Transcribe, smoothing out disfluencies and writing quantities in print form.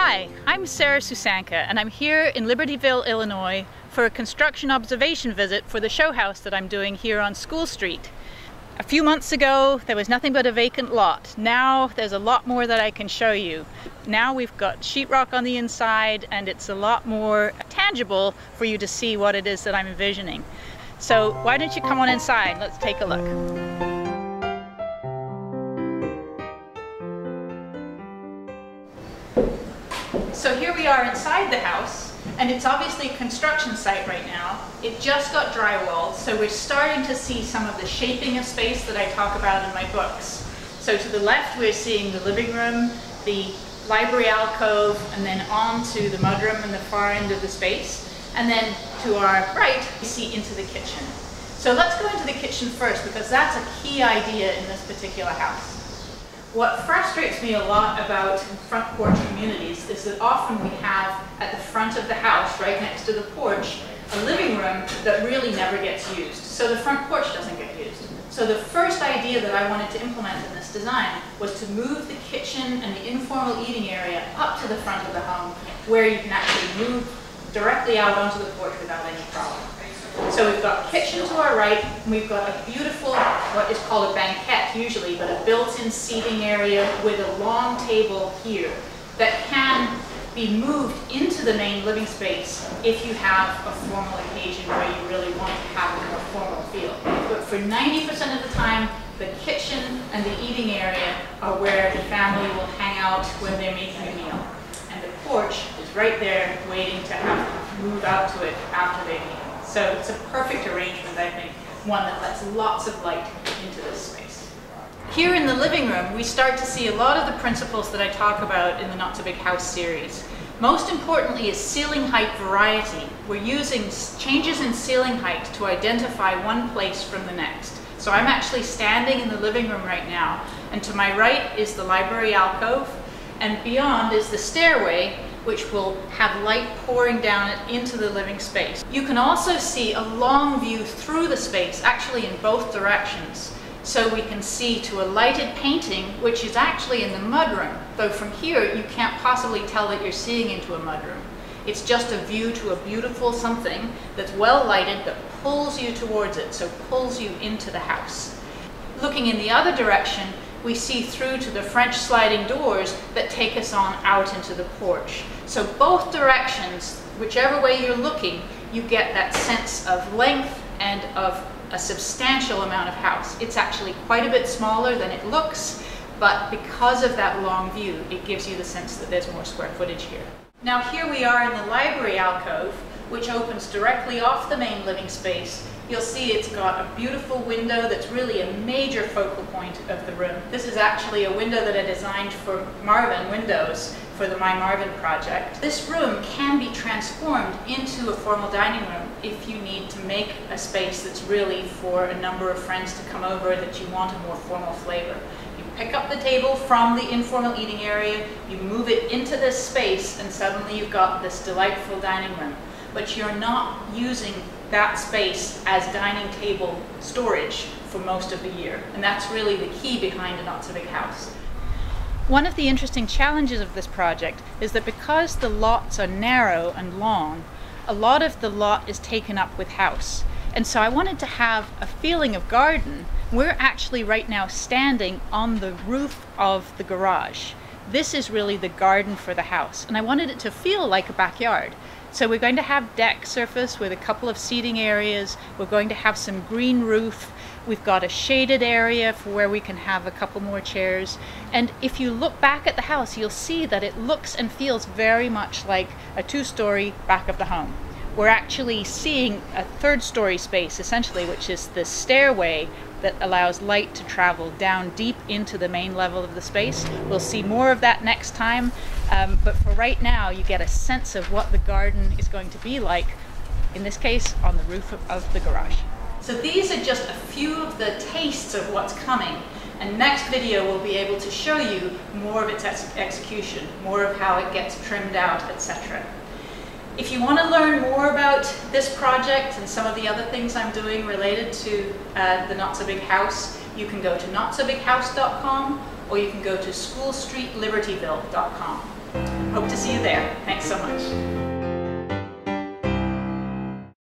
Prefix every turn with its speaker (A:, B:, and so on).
A: Hi, I'm Sarah Susanka, and I'm here in Libertyville, Illinois for a construction observation visit for the show house that I'm doing here on School Street. A few months ago, there was nothing but a vacant lot. Now there's a lot more that I can show you. Now we've got sheetrock on the inside, and it's a lot more tangible for you to see what it is that I'm envisioning. So why don't you come on inside? Let's take a look. So here we are inside the house, and it's obviously a construction site right now. It just got drywalled, so we're starting to see some of the shaping of space that I talk about in my books. So to the left we're seeing the living room, the library alcove, and then on to the mudroom in the far end of the space. And then to our right we see into the kitchen. So let's go into the kitchen first, because that's a key idea in this particular house. What frustrates me a lot about front porch communities is that often we have at the front of the house, right next to the porch, a living room that really never gets used. So the front porch doesn't get used. So the first idea that I wanted to implement in this design was to move the kitchen and the informal eating area up to the front of the home, where you can actually move directly out onto the porch without any problem. So we've got kitchen to our right, and we've got a beautiful, what is called a banquette usually, but a built-in seating area with a long table here that can be moved into the main living space if you have a formal occasion where you really want to have a more formal feel. But for 90% of the time, the kitchen and the eating area are where the family will hang out when they're making a meal. And the porch is right there waiting to have them move out to it after they've eaten. So it's a perfect arrangement, I think, one that lets lots of light into this space. Here in the living room, we start to see a lot of the principles that I talk about in the Not So Big House series. Most importantly is ceiling height variety. We're using changes in ceiling height to identify one place from the next. So I'm actually standing in the living room right now, and to my right is the library alcove, and beyond is the stairway, which will have light pouring down it into the living space. You can also see a long view through the space, actually in both directions. So we can see to a lighted painting, which is actually in the mudroom, though from here you can't possibly tell that you're seeing into a mudroom. It's just a view to a beautiful something that's well lighted that pulls you towards it, so pulls you into the house. Looking in the other direction, we see through to the French sliding doors that take us on out into the porch. So both directions, whichever way you're looking, you get that sense of length and of a substantial amount of house. It's actually quite a bit smaller than it looks, but because of that long view, it gives you the sense that there's more square footage here. Now here we are in the library alcove, which opens directly off the main living space. You'll see it's got a beautiful window that's really a major focal point of the room. This is actually a window that I designed for Marvin Windows for the My Marvin project. This room can be transformed into a formal dining room if you need to make a space that's really for a number of friends to come over that you want a more formal flavor. You pick up the table from the informal eating area, you move it into this space, and suddenly you've got this delightful dining room. But you're not using that space as dining table storage for most of the year. And that's really the key behind a Not So Big House. One of the interesting challenges of this project is that because the lots are narrow and long, a lot of the lot is taken up with house. And so I wanted to have a feeling of garden. We're actually right now standing on the roof of the garage. This is really the garden for the house, and I wanted it to feel like a backyard. So we're going to have deck surface with a couple of seating areas. We're going to have some green roof. We've got a shaded area for where we can have a couple more chairs. And if you look back at the house, you'll see that it looks and feels very much like a two-story back of the home. We're actually seeing a third-story space, essentially, which is the stairway that allows light to travel down deep into the main level of the space. We'll see more of that next time, but for right now you get a sense of what the garden is going to be like, in this case on the roof of the garage. So these are just a few of the tastes of what's coming, and next video we'll be able to show you more of its execution, more of how it gets trimmed out, etc. If you want to learn more about this project and some of the other things I'm doing related to the Not So Big House, you can go to notsobighouse.com or you can go to schoolstreetlibertyville.com. Hope to see you there. Thanks so much.